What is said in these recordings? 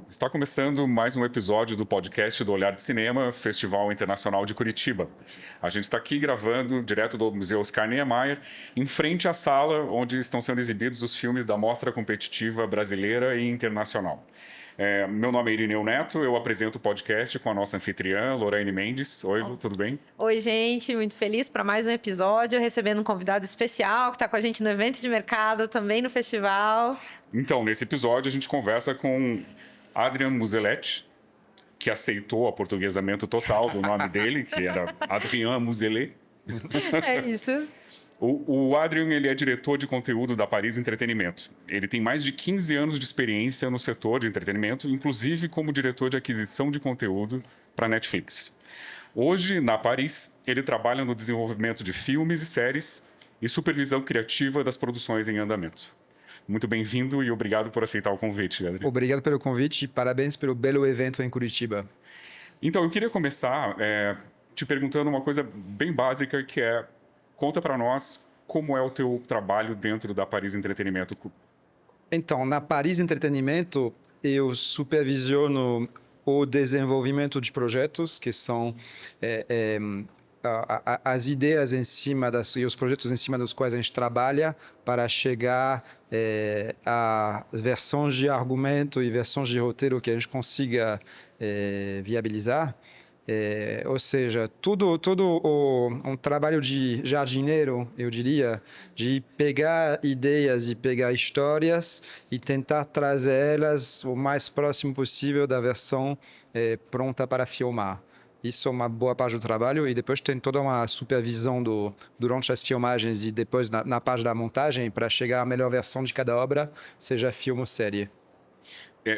Está começando mais um episódio do podcast do Olhar de Cinema, Festival Internacional de Curitiba. A gente está aqui gravando direto do Museu Oscar Niemeyer, em frente à sala onde estão sendo exibidos os filmes da Mostra Competitiva Brasileira e Internacional. Meu nome é Irineu Neto, eu apresento o podcast com a nossa anfitriã, Lorraine Mendes. Oi, Lu, tudo bem? Oi, gente, muito feliz para mais um episódio, recebendo um convidado especial que está com a gente no evento de mercado, também no festival. Então, nesse episódio a gente conversa com Adrian Museletti, que aceitou o aportuguesamento total do nome dele, que era Adrien Muselet. É isso. O Adrian, ele é diretor de conteúdo da Paris Entretenimento. Ele tem mais de 15 anos de experiência no setor de entretenimento, inclusive como diretor de aquisição de conteúdo para Netflix. Hoje, na Paris, ele trabalha no desenvolvimento de filmes e séries e supervisão criativa das produções em andamento. Muito bem-vindo e obrigado por aceitar o convite, Adrian. Obrigado pelo convite e parabéns pelo belo evento em Curitiba. Então, eu queria começar te perguntando uma coisa bem básica, que é: conta para nós como é o teu trabalho dentro da Paris Entretenimento. Então, na Paris Entretenimento, eu supervisiono o desenvolvimento de projetos, que são as ideias em cima e os projetos em cima dos quais a gente trabalha para chegar a versões de argumento e versões de roteiro que a gente consiga viabilizar. Ou seja, um trabalho de jardineiro, eu diria, de pegar ideias e pegar histórias e tentar trazer elas o mais próximo possível da versão pronta para filmar. Isso é uma boa parte do trabalho, e depois tem toda uma supervisão durante as filmagens e depois na parte da montagem para chegar à melhor versão de cada obra, seja filme ou série.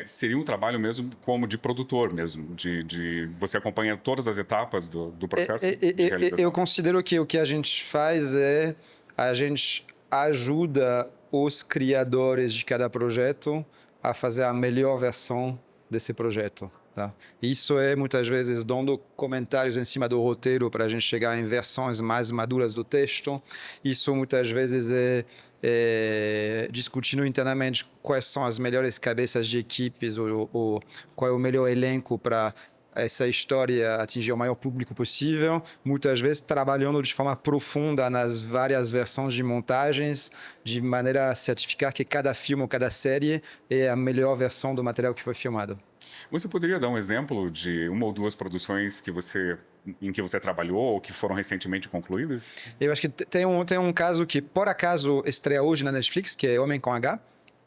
Seria um trabalho mesmo como de produtor mesmo, de você acompanha todas as etapas do processo de realização? Eu considero que o que a gente faz é a gente ajuda os criadores de cada projeto a fazer a melhor versão desse projeto. Tá? Isso é muitas vezes dando comentários em cima do roteiro para a gente chegar em versões mais maduras do texto. Isso muitas vezes é discutindo internamente quais são as melhores cabeças de equipes ou qual é o melhor elenco para essa história atingir o maior público possível, muitas vezes trabalhando de forma profunda nas várias versões de montagens, de maneira a certificar que cada filme ou cada série é a melhor versão do material que foi filmado. Você poderia dar um exemplo de uma ou duas produções em que você trabalhou ou que foram recentemente concluídas? Eu acho que tem um caso que, por acaso, estreia hoje na Netflix, que é Homem com H.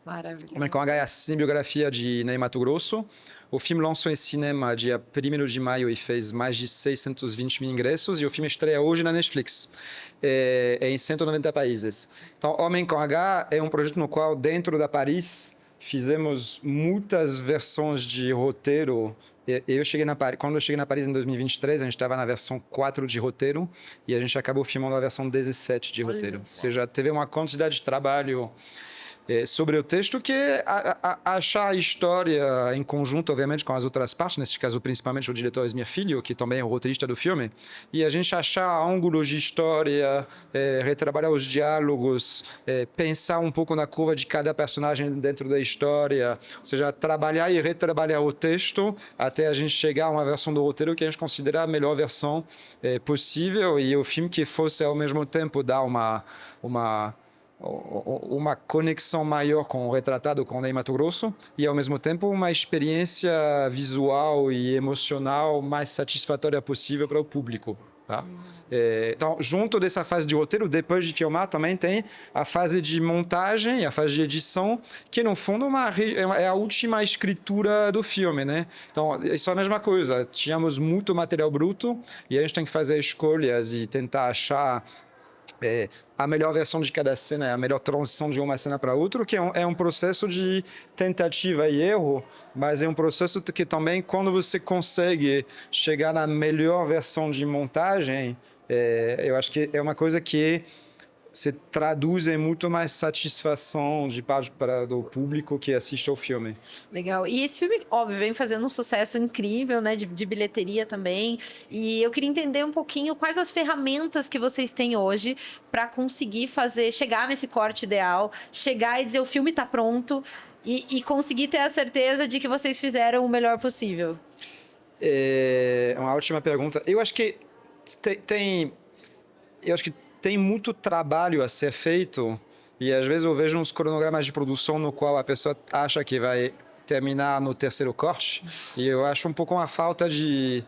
Maravilhoso. Homem com H é a cinebiografia de Ney Matogrosso. O filme lançou em cinema dia 1º de maio e fez mais de 620 mil ingressos, e o filme estreia hoje na Netflix. É em 190 países. Então, Homem com H é um projeto no qual, dentro da Paris, fizemos muitas versões de roteiro. Quando eu cheguei na Paris em 2023, a gente estava na versão 4 de roteiro e a gente acabou filmando a versão 17 de roteiro. Ou seja, teve uma quantidade de trabalho sobre o texto, que achar a história em conjunto, obviamente, com as outras partes, nesse caso, principalmente o diretor Esmir Filho, que também é o roteirista do filme, e a gente achar ângulos de história, retrabalhar os diálogos, pensar um pouco na curva de cada personagem dentro da história, ou seja, trabalhar e retrabalhar o texto até a gente chegar a uma versão do roteiro que a gente considera a melhor versão possível, e o filme que fosse, ao mesmo tempo, dar uma conexão maior com o retratado, com o Ney Matogrosso, e ao mesmo tempo uma experiência visual e emocional mais satisfatória possível para o público. Tá? Então, junto dessa fase de roteiro, depois de filmar, também tem a fase de montagem, a fase de edição, que no fundo é a última escritura do filme, né? Então, isso é a mesma coisa. Tínhamos muito material bruto e a gente tem que fazer escolhas e tentar achar a melhor versão de cada cena, a melhor transição de uma cena para outra, que é um processo de tentativa e erro, mas é um processo que também, quando você consegue chegar na melhor versão de montagem, eu acho que é uma coisa que se traduz em muito mais satisfação de parte do público que assiste ao filme. Legal. E esse filme, óbvio, vem fazendo um sucesso incrível, né? De bilheteria também. E eu queria entender um pouquinho quais as ferramentas que vocês têm hoje para conseguir chegar nesse corte ideal, chegar e dizer o filme está pronto e conseguir ter a certeza de que vocês fizeram o melhor possível. É uma ótima pergunta. Eu acho que tem muito trabalho a ser feito e às vezes eu vejo uns cronogramas de produção no qual a pessoa acha que vai terminar no terceiro corte e eu acho um pouco uma falta de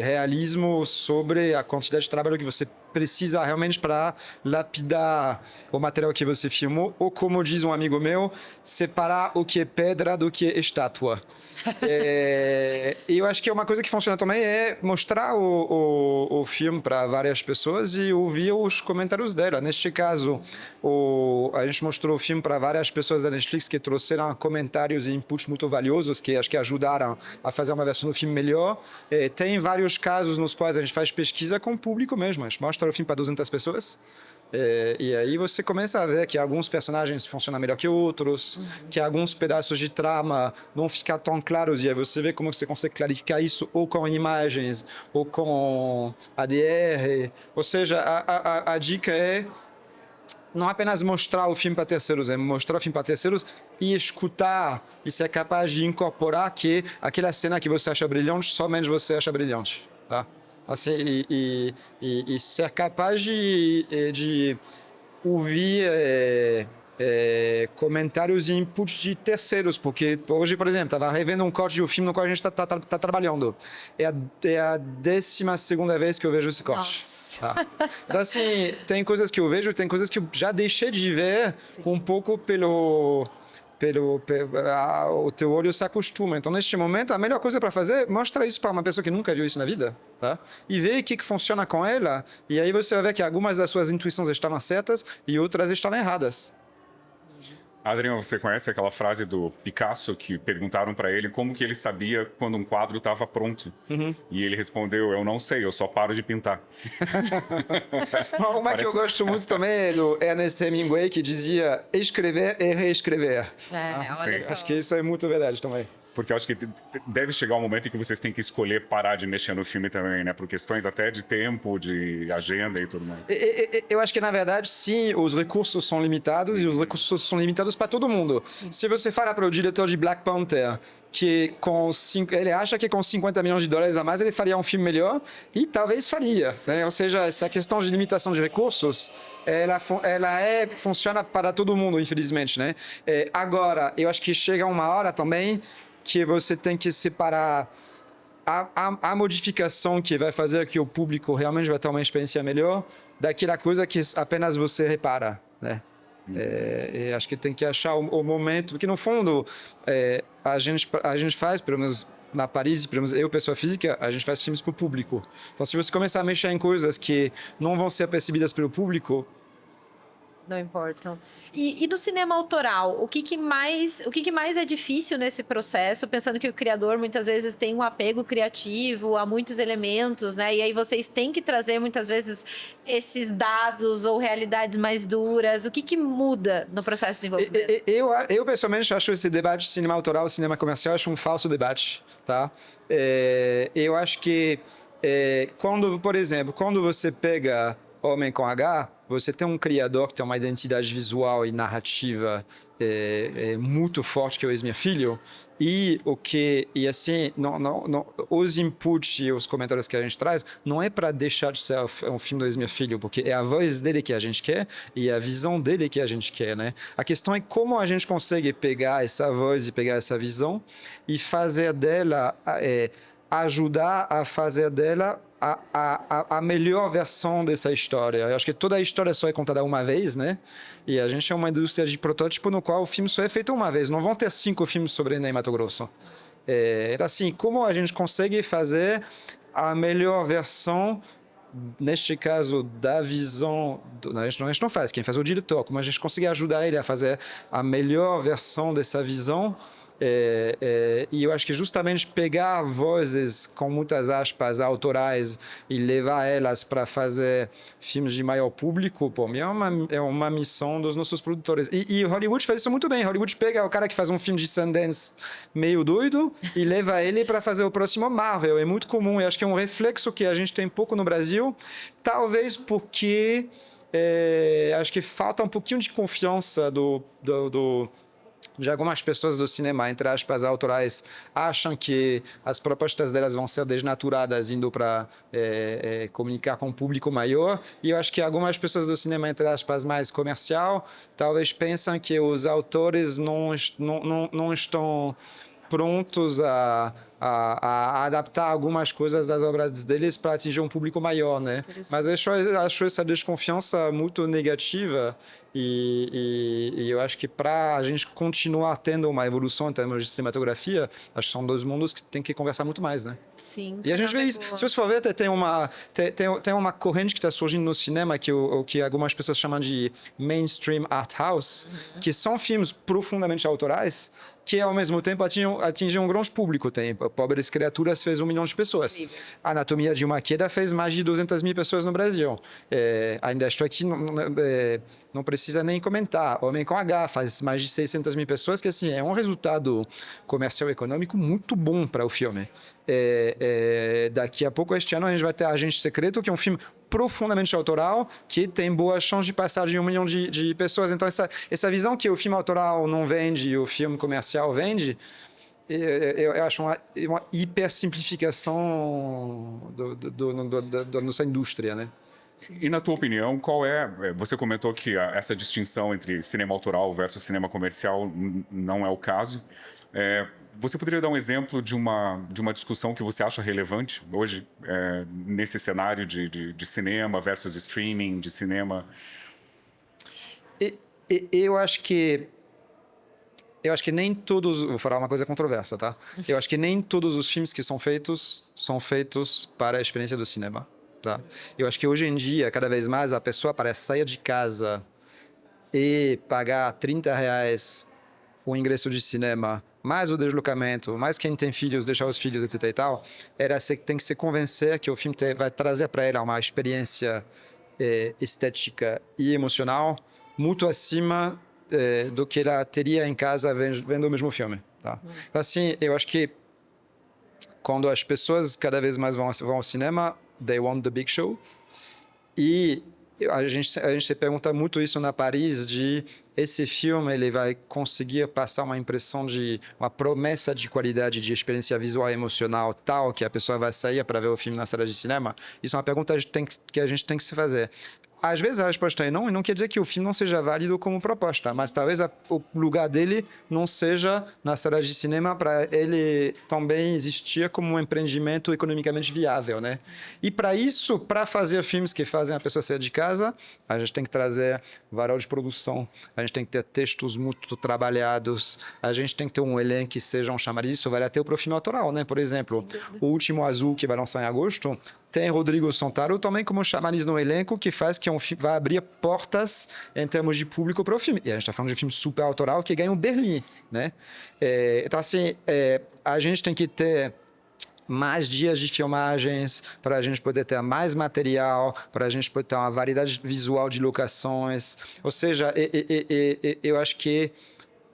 realismo sobre a quantidade de trabalho que você precisa realmente para lapidar o material que você filmou, ou como diz um amigo meu, separar o que é pedra do que é estátua. E eu acho que uma coisa que funciona também é mostrar o filme para várias pessoas e ouvir os comentários dela. Neste caso, a gente mostrou o filme para várias pessoas da Netflix que trouxeram comentários e inputs muito valiosos que acho que ajudaram a fazer uma versão do filme melhor. Tem vários casos nos quais a gente faz pesquisa com o público mesmo. A gente mostra o filme para 200 pessoas. E aí você começa a ver que alguns personagens funcionam melhor que outros, que alguns pedaços de trama não ficam tão claros, e aí você vê como você consegue clarificar isso ou com imagens ou com ADR. Ou seja, a dica é não apenas mostrar o filme para terceiros, é mostrar o filme para terceiros e escutar e ser capaz de incorporar que aquela cena que você acha brilhante, somente você acha brilhante, tá? Assim, e ser capaz de ouvir comentários e inputs de terceiros, porque hoje, por exemplo, estava revendo um corte de um filme no qual a gente está trabalhando. É a 12ª vez que eu vejo esse corte. Tá? Então, assim, tem coisas que eu vejo, tem coisas que eu já deixei de ver. Sim. Um pouco o teu olho se acostuma. Então, neste momento, a melhor coisa para fazer é mostrar isso para uma pessoa que nunca viu isso na vida, tá? E ver o que funciona com ela, e aí você vai ver que algumas das suas intuições estavam certas e outras estavam erradas. Adriano, você conhece aquela frase do Picasso que perguntaram para ele como que ele sabia quando um quadro estava pronto? E ele respondeu, eu não sei, eu só paro de pintar. Uma que eu gosto muito também é do Ernest Hemingway, que dizia escrever e reescrever. Olha só. Acho que isso é muito verdade também. Porque eu acho que deve chegar um momento em que vocês têm que escolher parar de mexer no filme também, né? Por questões até de tempo, de agenda e tudo mais. Eu acho que, na verdade, sim, os recursos são limitados e os recursos são limitados para todo mundo. Sim. Se você falar para o diretor de Black Panther que ele acha que com $50 milhões a mais ele faria um filme melhor, e talvez faria, né? Ou seja, essa questão de limitação de recursos, funciona para todo mundo, infelizmente, né? Agora, eu acho que chega uma hora também que você tem que separar a modificação que vai fazer que o público realmente vai ter uma experiência melhor daquela coisa que apenas você repara, né? Acho que tem que achar o momento, porque no fundo a gente faz, pelo menos na Paris, pelo menos eu, pessoa física, a gente faz filmes para o público. Então, se você começar a mexer em coisas que não vão ser percebidas pelo público, não importam. E do cinema autoral, o que mais é difícil nesse processo, pensando que o criador muitas vezes tem um apego criativo a muitos elementos, né? E aí vocês têm que trazer muitas vezes esses dados ou realidades mais duras. O que muda no processo de desenvolvimento? Eu pessoalmente acho esse debate cinema autoral, cinema comercial, acho um falso debate, tá? Eu acho que por exemplo, quando você pega Homem com H, você tem um criador que tem uma identidade visual e narrativa muito forte, que é o Esmir Filho, e assim, os inputs e os comentários que a gente traz não é para deixar de ser um filme do Esmir Filho, porque é a voz dele que a gente quer e a visão dele que a gente quer, né? A questão é como a gente consegue pegar essa voz e pegar essa visão e fazer dela, ajudar a fazer dela a melhor versão dessa história. Eu acho que toda a história só é contada uma vez, né? E a gente é uma indústria de protótipo no qual o filme só é feito uma vez. Não vão ter 5 filmes sobre Ney Matogrosso. Então, assim, como a gente consegue fazer a melhor versão, neste caso, da visão... A gente não faz, quem faz é o diretor. Como a gente consegue ajudar ele a fazer a melhor versão dessa visão E eu acho que justamente pegar vozes com muitas aspas autorais e levar elas para fazer filmes de maior público, por mim é uma missão dos nossos produtores. E Hollywood faz isso muito bem. Hollywood pega o cara que faz um filme de Sundance meio doido e leva ele para fazer o próximo Marvel. É muito comum. Eu acho que é um reflexo que a gente tem pouco no Brasil, talvez porque acho que falta um pouquinho de confiança de algumas pessoas do cinema, entre aspas, autorais, acham que as propostas delas vão ser desnaturadas indo para comunicar com um público maior. E eu acho que algumas pessoas do cinema, entre aspas, mais comercial, talvez pensam que os autores não estão prontos a adaptar algumas coisas das obras deles para atingir um público maior, né? Mas eu acho essa desconfiança muito negativa e eu acho que para a gente continuar tendo uma evolução em termos de cinematografia, acho que são dois mundos que tem que conversar muito mais, né? Sim. E a gente vê isso. Se você for ver, tem uma corrente que está surgindo no cinema que algumas pessoas chamam de mainstream art house, que são filmes profundamente autorais, que ao mesmo tempo atingem um grande público. Tem Pobres Criaturas fez 1 milhão de pessoas. Incrível. Anatomia de uma Queda fez mais de 200 mil pessoas no Brasil. Ainda estou aqui, não precisa nem comentar. Homem com H faz mais de 600 mil pessoas, que assim, é um resultado comercial e econômico muito bom para o filme. Daqui a pouco, este ano, a gente vai ter Agente Secreto, que é um filme profundamente autoral, que tem boa chance de passar de 1 milhão de pessoas. Então, essa visão que o filme autoral não vende e o filme comercial vende, eu acho uma hipersimplificação da nossa indústria, né? E na tua opinião, qual você comentou que essa distinção entre cinema autoral versus cinema comercial não é o caso. Você poderia dar um exemplo de uma discussão que você acha relevante hoje, nesse cenário de cinema versus streaming, de cinema? Eu acho que nem todos... Vou falar uma coisa controversa, tá? Eu acho que nem todos os filmes que são feitos para a experiência do cinema, tá? Eu acho que hoje em dia, cada vez mais, a pessoa parece sair de casa e pagar R$30 o ingresso de cinema, mais o deslocamento, mais quem tem filhos, deixar os filhos, etc. e tal, tem que se convencer que o filme vai trazer para ela uma experiência estética e emocional muito acima do que ela teria em casa vendo o mesmo filme. Tá? Então, assim, eu acho que quando as pessoas cada vez mais vão ao cinema, they want the big show. E a gente se pergunta muito isso na Paris, de esse filme ele vai conseguir passar uma impressão de uma promessa de qualidade, de experiência visual e emocional tal que a pessoa vai sair para ver o filme na sala de cinema. Isso é uma pergunta que a gente tem que se fazer. Às vezes a resposta é não, e não quer dizer que o filme não seja válido como proposta, mas talvez o lugar dele não seja na sala de cinema para ele também existir como um empreendimento economicamente viável, né? E para isso, para fazer filmes que fazem a pessoa sair de casa, a gente tem que trazer valor de produção, a gente tem que ter textos muito trabalhados, a gente tem que ter um elenco que seja um chamariz. Isso vale até para o filme autoral, né? Por exemplo, O Último Azul, que vai lançar em agosto, tem Rodrigo Santoro também como chamariz no elenco, que faz que vai abrir portas em termos de público para o filme. E a gente está falando de um filme super autoral que ganha um Berlim, né? Então, assim, a gente tem que ter mais dias de filmagens para a gente poder ter mais material, para a gente poder ter uma variedade visual de locações. Ou seja, eu acho que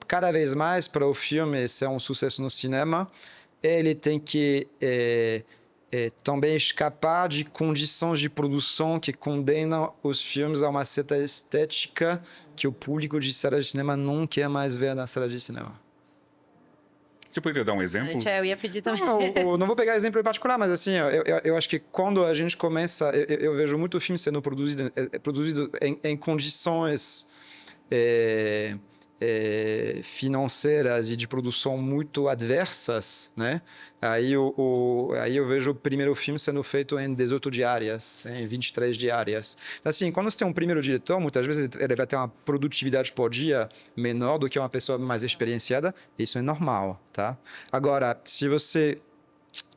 cada vez mais para o filme ser um sucesso no cinema, ele tem que também escapar de condições de produção que condenam os filmes a uma certa estética que o público de sala de cinema não quer mais ver na sala de cinema. Você poderia dar um exemplo? Eu ia pedir também. Não vou pegar exemplo em particular, mas assim, eu acho que quando a gente começa... Eu vejo muito filme sendo produzido em condições financeiras e de produção muito adversas, né? Aí eu vejo o primeiro filme sendo feito em 18 diárias, em 23 diárias. Então, assim, quando você tem um primeiro diretor, muitas vezes ele vai ter uma produtividade por dia menor do que uma pessoa mais experienciada. Isso é normal, tá? Agora, se você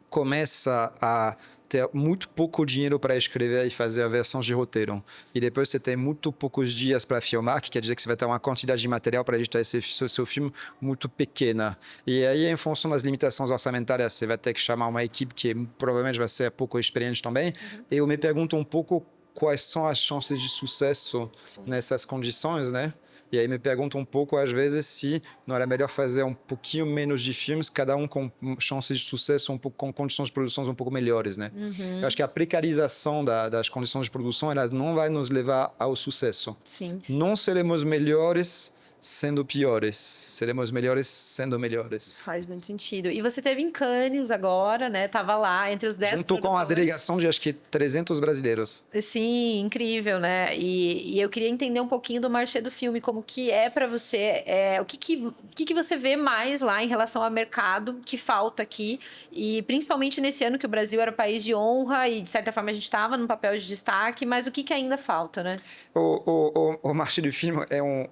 começa a ter muito pouco dinheiro para escrever e fazer a versão de roteiro. E depois você tem muito poucos dias para filmar, que quer dizer que você vai ter uma quantidade de material para editar seu filme muito pequena. E aí, em função das limitações orçamentárias, você vai ter que chamar uma equipe que provavelmente vai ser pouco experiente também. E eu me pergunto um pouco quais são as chances de sucesso nessas condições, né? E aí me pergunto um pouco, às vezes, se não era melhor fazer um pouquinho menos de filmes, cada um com chances de sucesso, um pouco, com condições de produção um pouco melhores, né? Eu acho que a precarização das condições de produção, ela não vai nos levar ao sucesso. Sim. Não seremos melhores sendo piores, seremos melhores sendo melhores. Faz muito sentido. E você teve em Cannes agora, né? Tava lá entre os 10 Junto com a delegação de, acho que, 300 brasileiros. Sim, incrível, né? E eu queria entender um pouquinho do marché do filme, como que é para você, o que você vê mais lá em relação ao mercado que falta aqui, e principalmente nesse ano que o Brasil era país de honra e, de certa forma, a gente estava num papel de destaque, mas o que ainda falta, né? O marché do filme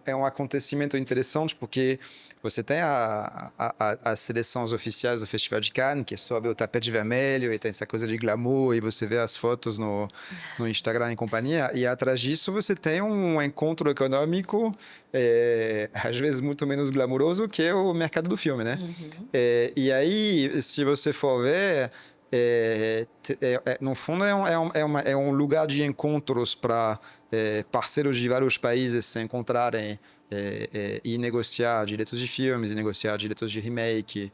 é um acontecimento interessante, porque você tem as seleções oficiais do Festival de Cannes, que sobe o tapete vermelho e tem essa coisa de glamour, e você vê as fotos no Instagram e companhia, e atrás disso você tem um encontro econômico, às vezes muito menos glamouroso que é o mercado do filme, né? E aí, se você for ver, no fundo é um lugar de encontros para parceiros de vários países se encontrarem e negociar direitos de filmes, e negociar direitos de remake,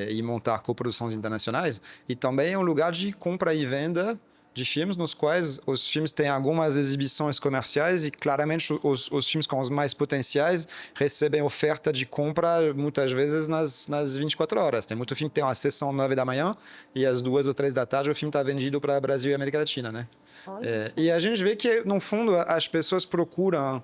e montar coproduções internacionais. E também é um lugar de compra e venda de filmes, nos quais os filmes têm algumas exibições comerciais e claramente os filmes com os mais potenciais recebem oferta de compra muitas vezes nas 24 horas. Tem muito filme que tem uma sessão 9 da manhã e às 2 ou 3 da tarde o filme está vendido para Brasil e América Latina, né? E a gente vê que, no fundo, as pessoas procuram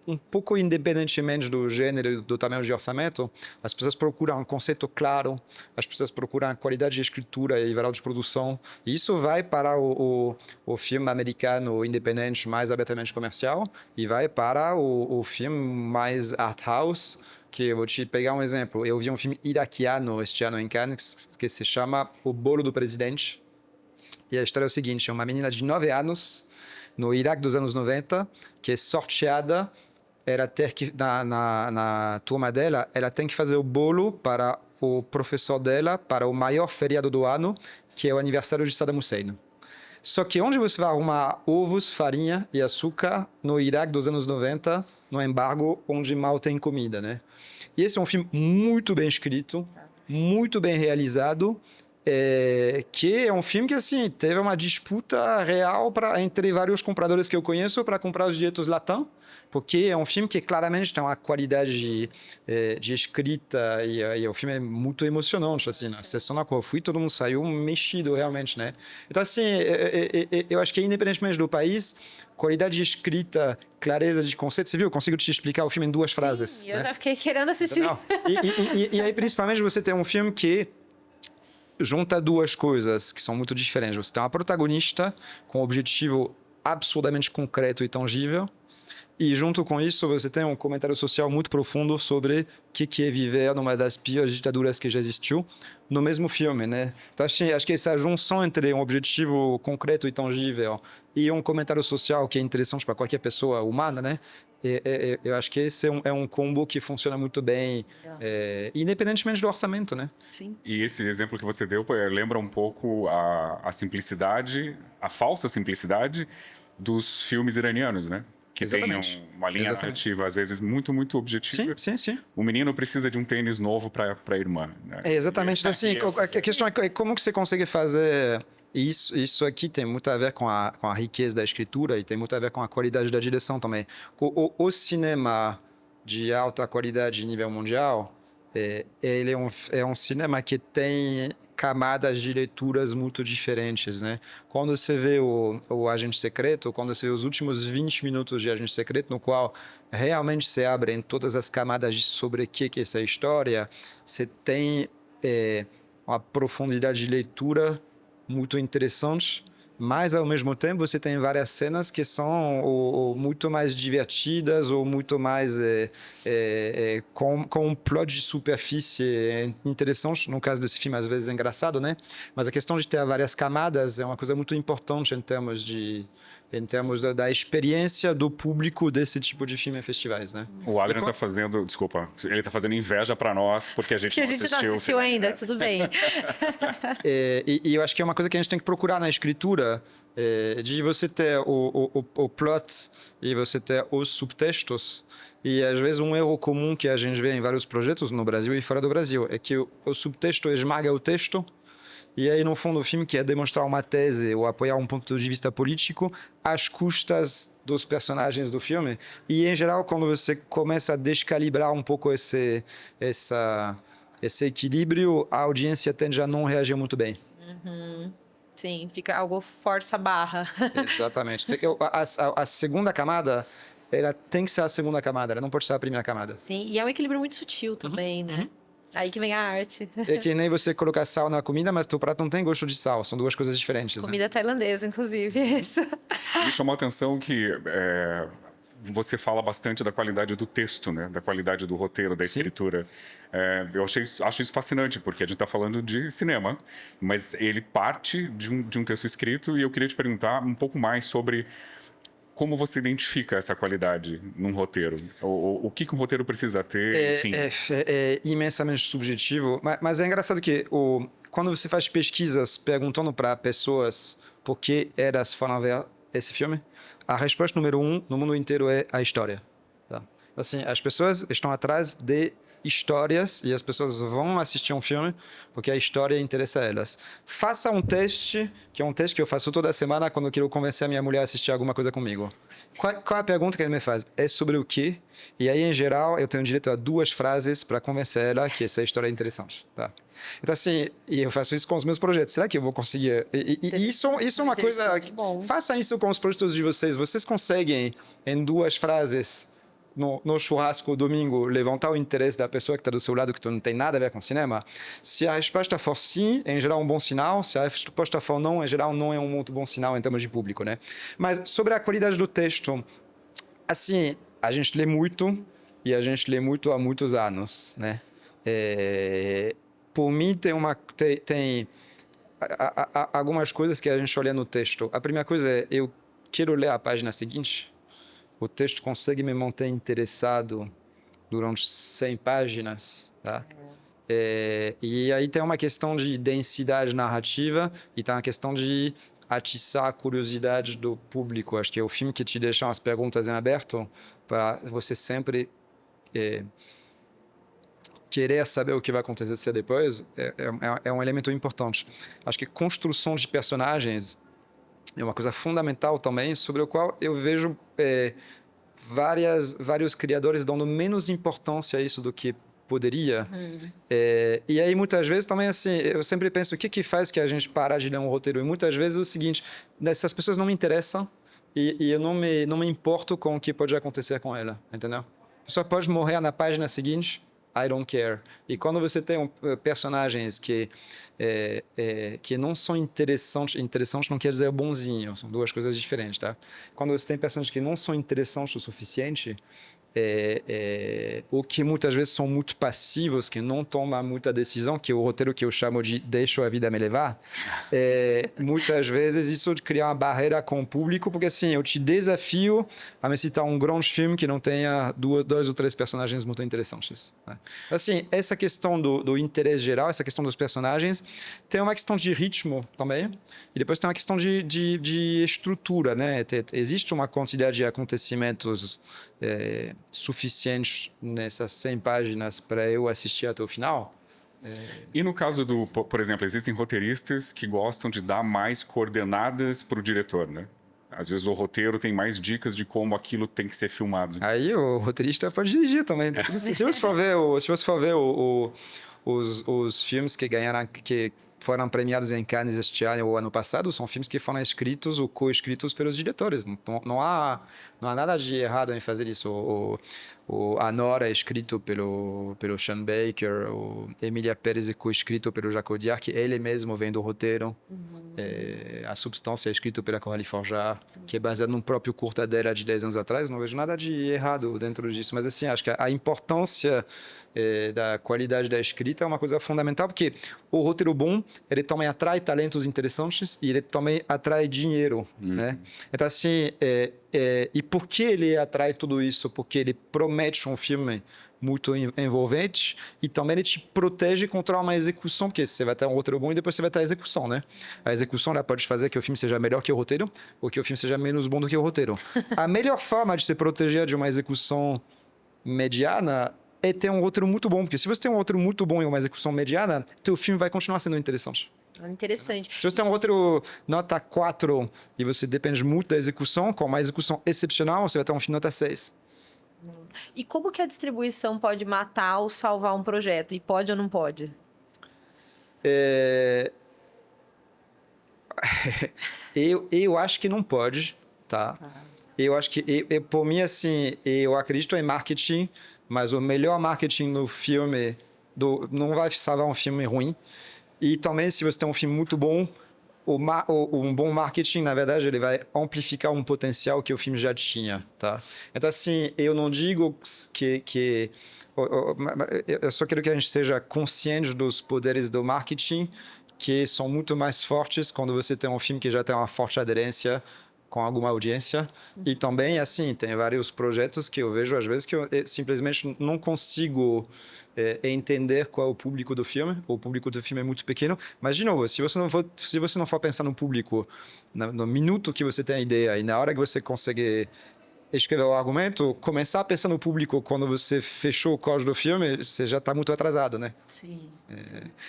um pouco independentemente do gênero e do tamanho de orçamento, as pessoas procuram um conceito claro, as pessoas procuram qualidade de escritura e valor de produção, e isso vai para o filme americano independente mais abertamente comercial e vai para o filme mais art house, que eu vou te pegar um exemplo. Eu vi um filme iraquiano este ano em Cannes que se chama O Bolo do Presidente, e a história é o seguinte: é uma menina de 9 anos no Iraque dos anos 90, que é sorteada, na turma dela, ela tem que fazer o bolo para o professor dela, para o maior feriado do ano, que é o aniversário de Saddam Hussein. Só que onde você vai arrumar ovos, farinha e açúcar no Iraque dos anos 90, no embargo, onde mal tem comida, né? E esse é um filme muito bem escrito, muito bem realizado, que é um filme que assim teve uma disputa real entre vários compradores que eu conheço para comprar os direitos latins, porque é um filme que claramente tem uma qualidade de escrita e o filme é muito emocionante, assim, na sessão na qual eu fui, todo mundo saiu mexido realmente, né? Então assim, eu acho que independentemente do país, qualidade de escrita, clareza de conceito, você viu? Eu consigo te explicar o filme em 2 frases. Sim, eu já fiquei querendo assistir. E aí principalmente você tem um filme que junta 2 coisas que são muito diferentes. Você tem uma protagonista com um objetivo absurdamente concreto e tangível, e junto com isso você tem um comentário social muito profundo sobre o que é viver numa das piores ditaduras que já existiu no mesmo filme, né? Então acho que essa junção entre um objetivo concreto e tangível e um comentário social que é interessante para qualquer pessoa humana, né? Eu acho que esse é um combo que funciona muito bem, independentemente do orçamento, né? Sim. E esse exemplo que você deu lembra um pouco a simplicidade, a falsa simplicidade dos filmes iranianos, né? Que Exatamente. tem uma linha narrativa, às vezes, muito, muito objetiva. Sim. O menino precisa de um tênis novo para a irmã. Né? Exatamente. Assim, a questão é como que você consegue fazer isso. Isso aqui tem muito a ver com a riqueza da escritura e tem muito a ver com a qualidade da direção também. O cinema de alta qualidade em nível mundial, ele é um cinema que tem camadas de leituras muito diferentes, né? Quando você vê o Agente Secreto, quando você vê os últimos 20 minutos de Agente Secreto, no qual realmente se abrem todas as camadas sobre o que é essa história, você tem uma profundidade de leitura muito interessante mas ao mesmo tempo você tem várias cenas que são ou muito mais divertidas ou muito mais com um plot de superfície interessante. No caso desse filme, às vezes é engraçado, né? Mas a questão de ter várias camadas é uma coisa muito importante em termos da experiência do público desse tipo de filme em festivais, né? O Adrian tá fazendo, desculpa, ele tá fazendo inveja para nós porque a gente não assistiu ainda, tudo bem. E eu acho que é uma coisa que a gente tem que procurar na escritura, de você ter o plot e você ter os subtextos. E às vezes um erro comum que a gente vê em vários projetos no Brasil e fora do Brasil é que o subtexto esmaga o texto. E aí, no fundo, o filme quer demonstrar uma tese ou apoiar um ponto de vista político às custas dos personagens do filme. E, em geral, quando você começa a descalibrar um pouco esse equilíbrio, a audiência tende a não reagir muito bem. Uhum. Sim, fica algo força a barra. Exatamente. A segunda camada, ela tem que ser a segunda camada, ela não pode ser a primeira camada. Sim, e é um equilíbrio muito sutil também, né? Aí que vem a arte. É que nem você colocar sal na comida, mas teu prato não tem gosto de sal. São duas coisas diferentes. Comida tailandesa, inclusive, isso. Me chamou a atenção que você fala bastante da qualidade do texto, né? Da qualidade do roteiro, da escritura. Eu acho isso fascinante, porque a gente está falando de cinema, mas ele parte de um texto escrito, e eu queria te perguntar um pouco mais sobre como você identifica essa qualidade num roteiro? O que um roteiro precisa ter, enfim? É imensamente subjetivo, mas é engraçado que quando você faz pesquisas perguntando para pessoas por que elas foram ver esse filme, a resposta número 1 no mundo inteiro é a história. Tá? Assim, as pessoas estão atrás de histórias e as pessoas vão assistir um filme porque a história interessa a elas. Faça um teste, que é um teste que eu faço toda semana quando eu quero convencer a minha mulher a assistir alguma coisa comigo. Qual é a pergunta que ele me faz? É sobre o quê? E aí, em geral, eu tenho direito a 2 frases para convencer ela que essa história é interessante. Tá? Então, assim, e eu faço isso com os meus projetos. Será que eu vou conseguir? Isso é uma coisa... Faça isso com os projetos de vocês. Vocês conseguem, em 2 frases... No churrasco domingo, levantar o interesse da pessoa que está do seu lado, que não tem nada a ver com cinema? Se a resposta for sim, em geral é um bom sinal. Se a resposta for não, em geral não é um muito bom sinal em termos de público, né? Mas sobre a qualidade do texto, assim, a gente lê muito e a gente lê muito há muitos anos, né? Por mim, tem algumas coisas que a gente olha no texto. A primeira coisa é, eu quero ler a página seguinte. O texto consegue me manter interessado durante 100 páginas, tá? E aí tem uma questão de densidade narrativa e tem uma questão de atiçar a curiosidade do público. Acho que é o filme que te deixa umas perguntas em aberto para você sempre querer saber o que vai acontecer depois. É um elemento importante. Acho que construção de personagens é uma coisa fundamental também, sobre o qual eu vejo vários criadores dando menos importância a isso do que poderia. E aí, muitas vezes, também, assim, eu sempre penso, o que faz que a gente para de ler um roteiro? E muitas vezes é o seguinte, essas pessoas não me interessam e eu não me importo com o que pode acontecer com ela, entendeu? A pessoa pode morrer na página seguinte, I don't care. E quando você tem personagens que não são interessantes não quer dizer bonzinho, são 2 coisas diferentes, tá? Quando você tem personagens que não são interessantes o suficiente, ou que muitas vezes são muito passivos, que não tomam muita decisão, que é o roteiro que eu chamo de deixo a vida me levar, muitas vezes isso cria uma barreira com o público, porque assim, eu te desafio a me citar um grande filme que não tenha 2 ou 3 personagens muito interessantes, né? Assim, essa questão do interesse geral, essa questão dos personagens, tem uma questão de ritmo também, e depois tem uma questão de estrutura, né? Existe uma quantidade de acontecimentos suficientes nessas 100 páginas para eu assistir até o final. E no caso por exemplo, existem roteiristas que gostam de dar mais coordenadas para o diretor, né? Às vezes o roteiro tem mais dicas de como aquilo tem que ser filmado. Aí o roteirista pode dirigir também. Se você for ver os filmes que ganharam, que foram premiados em Cannes este ano ou ano passado são filmes que foram escritos ou co-escritos pelos diretores. Não há nada de errado em fazer isso. O Anora é escrito pelo Sean Baker, o Emilia Pérez é co-escrito pelo Jacques Audiard, que ele mesmo vem do roteiro. A Substância é escrito pela Coralie Forjard, que é baseado num próprio curta dela de 10 anos atrás. Não vejo nada de errado dentro disso. Mas assim, acho que a importância da qualidade da escrita é uma coisa fundamental, porque o roteiro bom, ele também atrai talentos interessantes e ele também atrai dinheiro, né? Então, assim, e por que ele atrai tudo isso? Porque ele promete um filme muito envolvente e também ele te protege contra uma execução, porque você vai ter um roteiro bom e depois você vai ter a execução, né? A execução ela pode fazer que o filme seja melhor que o roteiro ou que o filme seja menos bom do que o roteiro. A melhor forma de se proteger de uma execução mediana é ter um roteiro muito bom, porque se você tem um roteiro muito bom e uma execução mediana, teu filme vai continuar sendo interessante. Interessante. Se você tem um roteiro nota 4 e você depende muito da execução, com uma execução excepcional, você vai ter um filme nota 6. E como que a distribuição pode matar ou salvar um projeto? E pode ou não pode? Eu acho que não pode, tá? Eu acho que, por mim, assim, eu acredito em marketing, mas o melhor marketing no filme não vai salvar um filme ruim. E também, se você tem um filme muito bom, um bom marketing, na verdade, ele vai amplificar um potencial que o filme já tinha, tá? Então, assim, eu não digo que eu só quero que a gente seja consciente dos poderes do marketing, que são muito mais fortes quando você tem um filme que já tem uma forte aderência com alguma audiência. E também, assim, tem vários projetos que eu vejo, às vezes, que eu simplesmente não consigo entender qual é o público do filme. O público do filme é muito pequeno. Mas, de novo, se você não for pensar no público no minuto que você tem a ideia e na hora que você consegue escrever o argumento, começar a pensar no público quando você fechou o código do filme, você já está muito atrasado, né? Sim.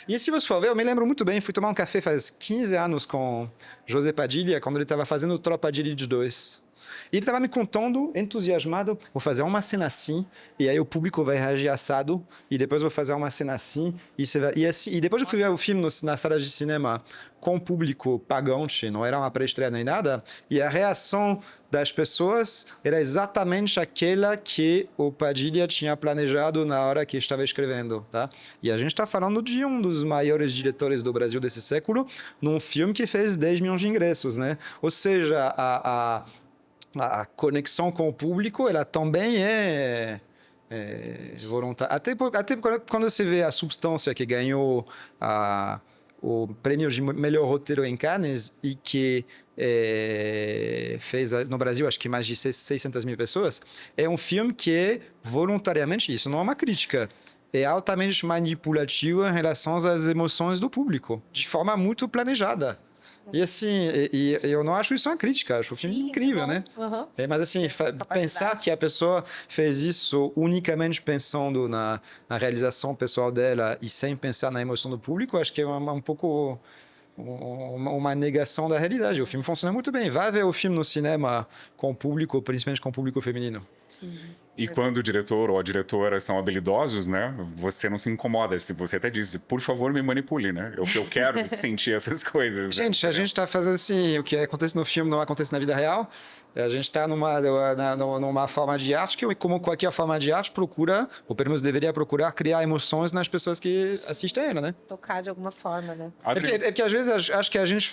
E se você for ver, eu me lembro muito bem, fui tomar um café faz 15 anos com José Padilha, quando ele estava fazendo Tropa de Elite 2. E ele estava me contando, entusiasmado, vou fazer uma cena assim, e aí o público vai reagir assado, e depois vou fazer uma cena assim, e depois eu fui ver o filme na sala de cinema com o público pagante, não era uma pré-estreia nem nada, e a reação das pessoas era exatamente aquela que o Padilha tinha planejado na hora que estava escrevendo, tá? E a gente está falando de um dos maiores diretores do Brasil desse século, num filme que fez 10 milhões de ingressos, né? Ou seja, a conexão com o público, ela também é voluntária. Até quando você vê a Substância, que ganhou o prêmio de melhor roteiro em Cannes e que fez no Brasil, acho que mais de 600 mil pessoas, é um filme que é voluntariamente, isso não é uma crítica, é altamente manipulativo em relação às emoções do público, de forma muito planejada. E assim, eu não acho isso uma crítica, acho o filme incrível, né? Uhum. Mas assim, pensar que a pessoa fez isso unicamente pensando na realização pessoal dela e sem pensar na emoção do público, acho que é um pouco uma negação da realidade. O filme funciona muito bem. Vá ver o filme no cinema com o público, principalmente com o público feminino. Sim. E quando o diretor ou a diretora são habilidosos, né? Você não se incomoda. Você até diz, por favor, me manipule, né? Eu quero sentir essas coisas. Gente, a gente está fazendo assim, o que acontece no filme não acontece na vida real. A gente está numa forma de arte que, como qualquer forma de arte, procura, ou pelo menos deveria procurar, criar emoções nas pessoas que assistem ela, né? Tocar de alguma forma, né? É porque às vezes acho que a gente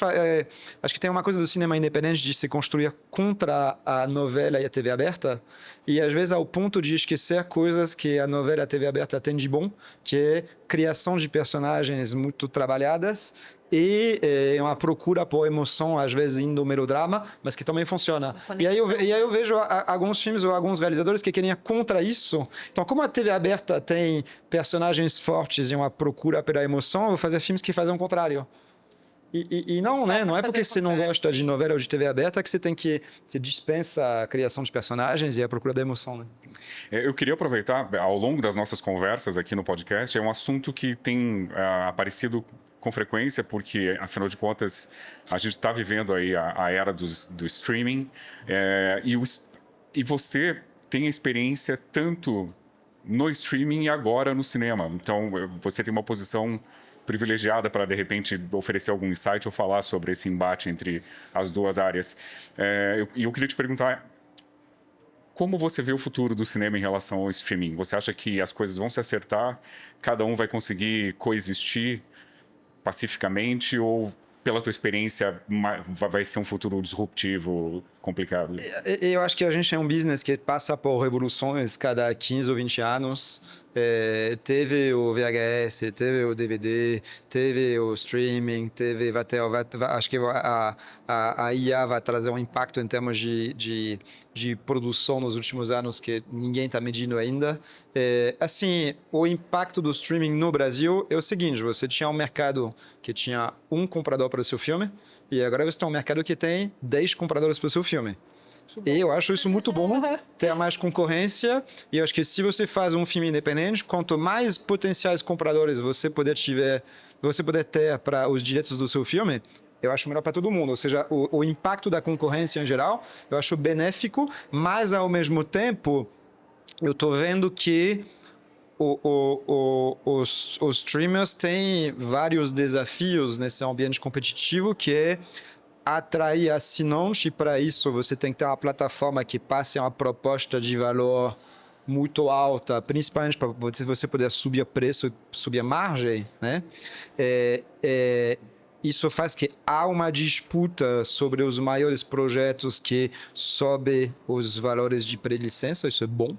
acho que tem uma coisa do cinema independente de se construir contra a novela e a TV aberta, e às vezes ao ponto de esquecer coisas que a novela e a TV aberta têm de bom, que é criação de personagens muito trabalhadas e uma procura por emoção, às vezes indo melodrama, mas que também funciona. E aí eu vejo alguns filmes ou alguns realizadores que querem ir contra isso. Então, como a TV aberta tem personagens fortes e uma procura pela emoção, eu vou fazer filmes que fazem o contrário. E não, né? Não é porque você não gosta de novela ou de TV aberta que você dispensa a criação de personagens e a procura da emoção, né? Eu queria aproveitar, ao longo das nossas conversas aqui no podcast, é um assunto que tem aparecido com frequência, porque, afinal de contas, a gente está vivendo aí a era do streaming, e você tem a experiência tanto no streaming e agora no cinema. Então, você tem uma posição privilegiada para, de repente, oferecer algum insight ou falar sobre esse embate entre as duas áreas. Eu queria te perguntar, como você vê o futuro do cinema em relação ao streaming? Você acha que as coisas vão se acertar? Cada um vai conseguir coexistir pacificamente? Ou, pela tua experiência, vai ser um futuro disruptivo, complicado? Eu acho que a gente é um business que passa por revoluções cada 15 ou 20 anos. Teve o VHS, teve o DVD, teve o streaming, acho que a IA vai trazer um impacto em termos de produção nos últimos anos que ninguém está medindo ainda. Assim, o impacto do streaming no Brasil é o seguinte: você tinha um mercado que tinha um comprador para o seu filme e agora você tem um mercado que tem 10 compradores para o seu filme. E eu acho isso muito bom, ter mais concorrência. E eu acho que se você faz um filme independente, quanto mais potenciais compradores você puder ter para os direitos do seu filme, eu acho melhor para todo mundo. Ou seja, o impacto da concorrência em geral, eu acho benéfico, mas ao mesmo tempo, eu estou vendo que os streamers têm vários desafios nesse ambiente competitivo, que é atrair assinantes, e para isso você tem que ter uma plataforma que passe uma proposta de valor muito alta, principalmente para você poder subir o preço, subir a margem, né? Isso faz que há uma disputa sobre os maiores projetos que sobem os valores de pré-licença, isso é bom.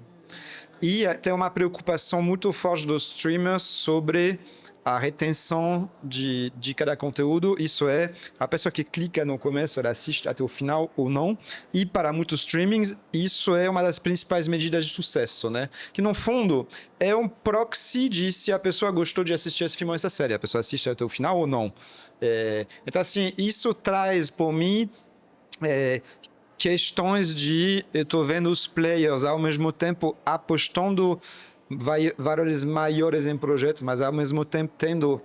E tem uma preocupação muito forte dos streamers sobre a retenção de cada conteúdo. Isso é, a pessoa que clica no começo, ela assiste até o final ou não. E para muitos streamings, isso é uma das principais medidas de sucesso, né? Que no fundo é um proxy de se a pessoa gostou de assistir esse filme ou essa série. A pessoa assiste até o final ou não. Então assim, isso traz por mim questões de, eu estou vendo os players ao mesmo tempo apostando valores maiores em projetos, mas ao mesmo tempo tendo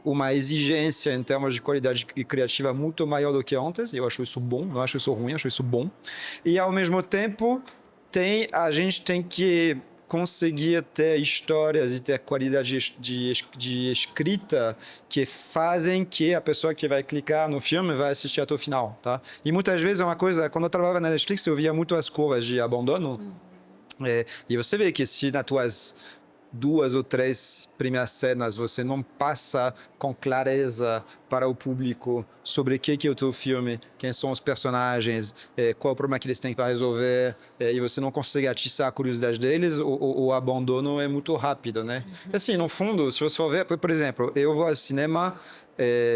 uma exigência em termos de qualidade criativa muito maior do que antes. Eu acho isso bom, não acho isso ruim, acho isso bom. E ao mesmo tempo a gente tem que conseguir ter histórias e ter qualidade de escrita que fazem que a pessoa que vai clicar no filme vai assistir até o final, tá? E muitas vezes é uma coisa, quando eu trabalhava na Netflix, eu via muito as curvas de abandono. E você vê que se nas tuas 2 ou 3 primeiras cenas você não passa com clareza para o público sobre o que é o teu filme, quem são os personagens, qual é o problema que eles têm para resolver, e você não consegue atiçar a curiosidade deles, o abandono é muito rápido, né? Assim, no fundo, se você for ver, por exemplo, eu vou ao cinema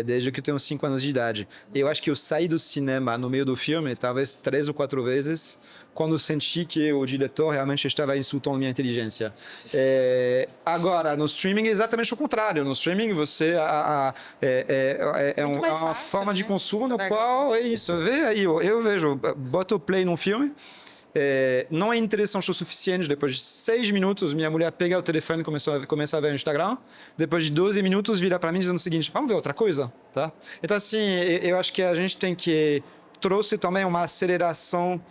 desde que eu tenho 5 anos de idade. Eu acho que eu saí do cinema no meio do filme, talvez 3 ou 4 vezes, quando senti que o diretor realmente estava insultando minha inteligência. Agora, no streaming é exatamente o contrário. No streaming você uma fácil, forma de né? consumo no qual é isso. Vê aí, eu vejo, boto o play num filme, não é interessante o suficiente. Depois de 6 minutos, minha mulher pega o telefone e começa a ver o Instagram. Depois de 12 minutos, vira para mim dizendo o seguinte: vamos ver outra coisa, tá? Então, assim, eu acho que a gente tem que trouxe também uma aceleração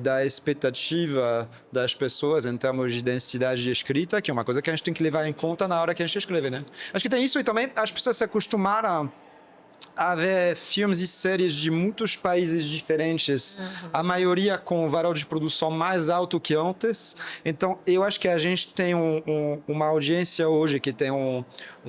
da expectativa das pessoas em termos de densidade de escrita, que é uma coisa que a gente tem que levar em conta na hora que a gente escreve, né? Acho que tem isso, e também as pessoas se acostumaram a ver filmes e séries de muitos países diferentes, a maioria com valor de produção mais alto que antes. Então, eu acho que a gente tem uma audiência hoje que tem um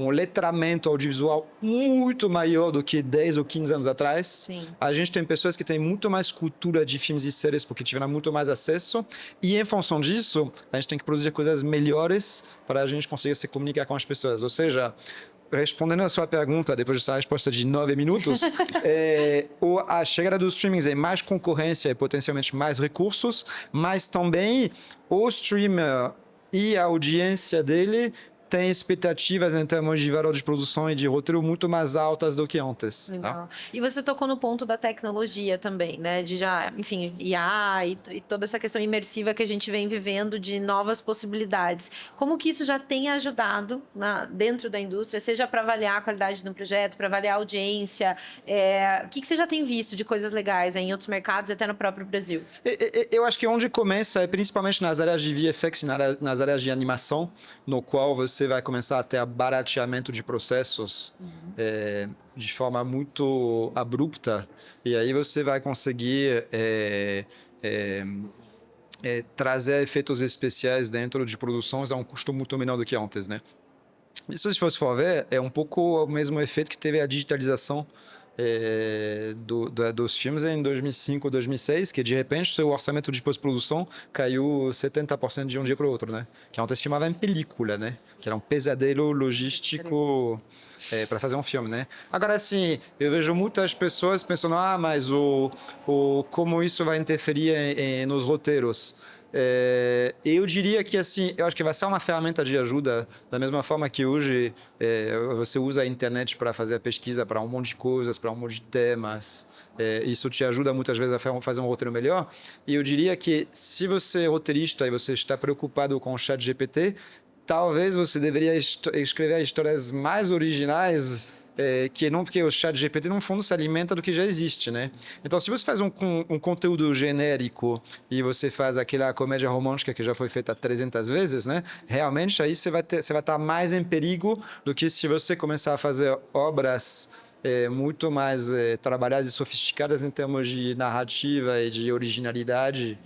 letramento audiovisual muito maior do que 10 ou 15 anos atrás. Sim. A gente tem pessoas que têm muito mais cultura de filmes e séries porque tiveram muito mais acesso, e em função disso, a gente tem que produzir coisas melhores para a gente conseguir se comunicar com as pessoas. Ou seja, respondendo a sua pergunta, depois dessa resposta de 9 minutos, a chegada dos streamings é mais concorrência e potencialmente mais recursos, mas também o streamer e a audiência dele tem expectativas em termos de valor de produção e de roteiro muito mais altas do que antes. Legal. Tá? E você tocou no ponto da tecnologia também, né? De já, enfim, IA e toda essa questão imersiva que a gente vem vivendo de novas possibilidades. Como que isso já tem ajudado dentro da indústria, seja para avaliar a qualidade do projeto, para avaliar a audiência? O que você já tem visto de coisas legais em outros mercados e até no próprio Brasil? Eu acho que onde começa é principalmente nas áreas de VFX e nas áreas de animação, no qual você você vai começar a ter barateamento de processos de forma muito abrupta, e aí você vai conseguir trazer efeitos especiais dentro de produções a um custo muito menor do que antes, né? Isso, se você for ver, é um pouco o mesmo efeito que teve a digitalização dos filmes em 2005, 2006, que de repente o seu orçamento de pós-produção caiu 70% de um dia para o outro, né? Que antes filmava em película, né? Que era um pesadelo logístico para fazer um filme, né? Agora, assim, eu vejo muitas pessoas pensando, mas como isso vai interferir nos roteiros? Eu diria que assim, eu acho que vai ser uma ferramenta de ajuda da mesma forma que hoje você usa a internet para fazer a pesquisa para um monte de coisas, para um monte de temas. Isso te ajuda muitas vezes a fazer um roteiro melhor. E eu diria que se você é roteirista e você está preocupado com o ChatGPT, talvez você deveria escrever histórias mais originais, que não, porque o ChatGPT no fundo se alimenta do que já existe, né? Então, se você faz um conteúdo genérico e você faz aquela comédia romântica que já foi feita 300 vezes, né? Realmente aí você vai estar mais em perigo do que se você começar a fazer obras muito mais trabalhadas e sofisticadas em termos de narrativa e de originalidade.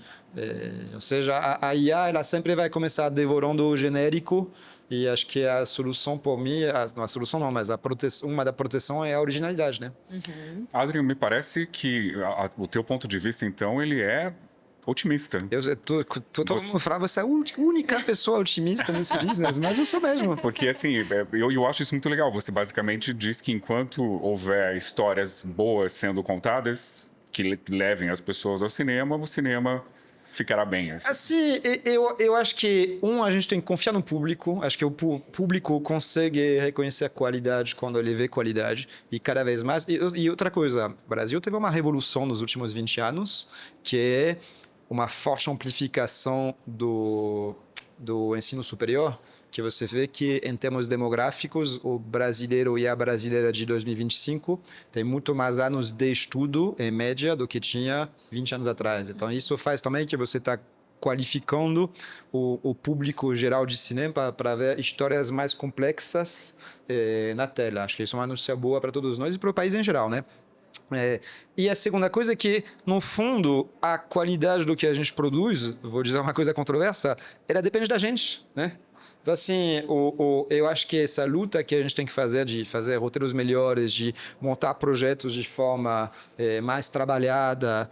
Ou seja, a IA ela sempre vai começar devorando o genérico, e acho que a solução por mim, não a solução não, mas uma da proteção é a originalidade, né? Adrian, me parece que o teu ponto de vista, então, ele é otimista. Todo mundo fala, você é a única pessoa otimista nesse business, mas eu sou mesmo. Porque, assim, eu acho isso muito legal. Você basicamente diz que enquanto houver histórias boas sendo contadas, que levem as pessoas ao cinema, o cinema ficará bem. Assim, eu acho que, a gente tem que confiar no público. Acho que o público consegue reconhecer a qualidade quando ele vê qualidade. E cada vez mais. E outra coisa, o Brasil teve uma revolução nos últimos 20 anos, que é uma forte amplificação do ensino superior, que você vê que, em termos demográficos, o brasileiro e a brasileira de 2025 tem muito mais anos de estudo, em média, do que tinha 20 anos atrás. Então, isso faz também que você está qualificando o público geral de cinema para ver histórias mais complexas na tela. Acho que isso é uma notícia boa para todos nós e para o país em geral, né? E a segunda coisa é que, no fundo, a qualidade do que a gente produz, vou dizer uma coisa controversa, ela depende da gente, né? Então, assim, eu acho que essa luta que a gente tem que fazer de fazer roteiros melhores, de montar projetos de forma mais trabalhada,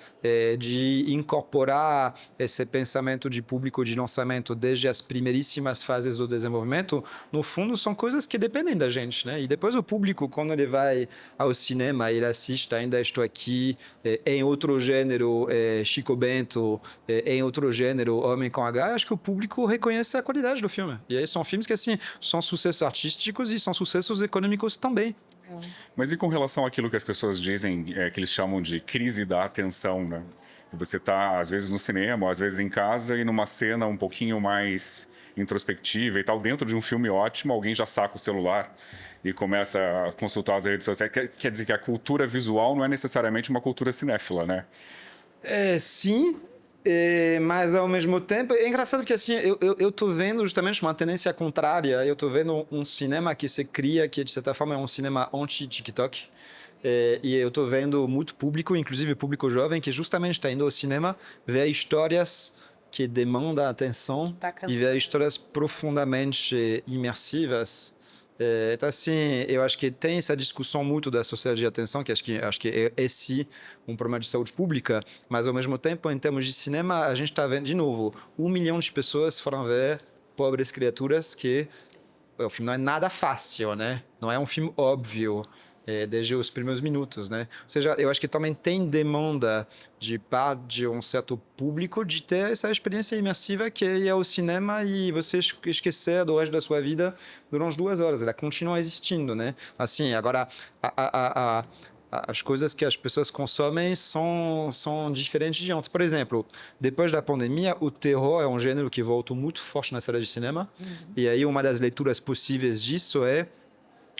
de incorporar esse pensamento de público de lançamento desde as primeiríssimas fases do desenvolvimento, no fundo, são coisas que dependem da gente, né? E depois o público, quando ele vai ao cinema, ele assiste Ainda Estou Aqui, em outro gênero, Chico Bento, em outro gênero, Homem com H, acho que o público reconhece a qualidade do filme. E aí são filmes que, assim, são sucessos artísticos e são sucessos econômicos também. Mas e com relação àquilo que as pessoas dizem, que eles chamam de crise da atenção, né? Você está, às vezes, no cinema, ou às vezes em casa, e numa cena um pouquinho mais introspectiva e tal, dentro de um filme ótimo, alguém já saca o celular e começa a consultar as redes sociais. Quer dizer que a cultura visual não é necessariamente uma cultura cinéfila, né? Sim, mas ao mesmo tempo é engraçado porque assim eu tô vendo justamente uma tendência contrária. Eu tô vendo um cinema que se cria, que de certa forma é um cinema anti-TikTok, e eu tô vendo muito público, inclusive público jovem, que justamente está indo ao cinema ver histórias que demandam atenção e ver histórias profundamente imersivas. Então, assim, eu acho que tem essa discussão muito da sociedade de atenção, que acho que é sim um problema de saúde pública, mas ao mesmo tempo, em termos de cinema, a gente está vendo, de novo, 1 milhão de pessoas foram ver Pobres Criaturas, que o filme não é nada fácil, né? Não é um filme óbvio, desde os primeiros minutos, né? Ou seja, eu acho que também tem demanda de parte de um certo público de ter essa experiência imersiva que é ir ao cinema e você esquecer do resto da sua vida durante 2 horas. Ela continua existindo, né? Assim, agora, as coisas que as pessoas consomem são diferentes de antes. Por exemplo, depois da pandemia, o terror é um gênero que voltou muito forte na sala de cinema. E aí uma das leituras possíveis disso é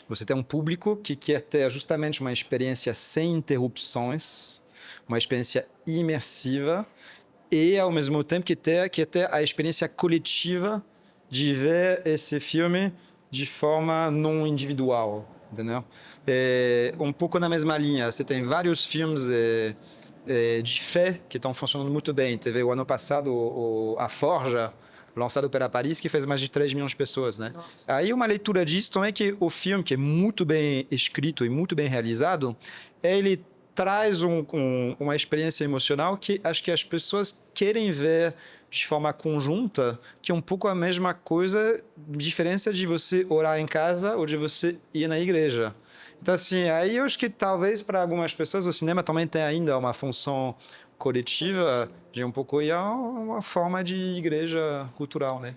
você tem um público que quer ter justamente uma experiência sem interrupções, uma experiência imersiva e, ao mesmo tempo, quer ter a experiência coletiva de ver esse filme de forma não individual, entendeu? É um pouco na mesma linha. Você tem vários filmes de fé que estão funcionando muito bem. Teve o ano passado A Forja, lançado pela Paris, que fez mais de 3 milhões de pessoas, né? Nossa. Aí uma leitura disso também é que o filme, que é muito bem escrito e muito bem realizado, ele traz uma experiência emocional que acho que as pessoas querem ver de forma conjunta, que é um pouco a mesma coisa, diferença de você orar em casa ou de você ir na igreja. Então, assim, aí eu acho que talvez para algumas pessoas o cinema também tem ainda uma função coletiva de um pouco ir a uma forma de igreja cultural, né?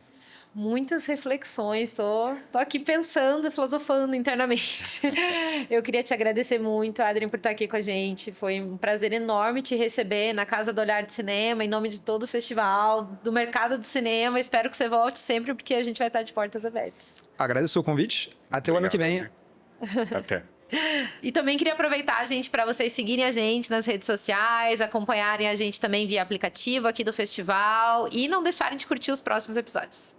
Muitas reflexões, tô aqui pensando, filosofando internamente. Eu queria te agradecer muito, Adrien, por estar aqui com a gente. Foi um prazer enorme te receber na Casa do Olhar de Cinema, em nome de todo o festival, do mercado do cinema. Espero que você volte sempre, porque a gente vai estar de portas abertas. Agradeço o convite. Até o ano que vem. Até. E também queria aproveitar, gente, para vocês seguirem a gente nas redes sociais, acompanharem a gente também via aplicativo aqui do festival e não deixarem de curtir os próximos episódios.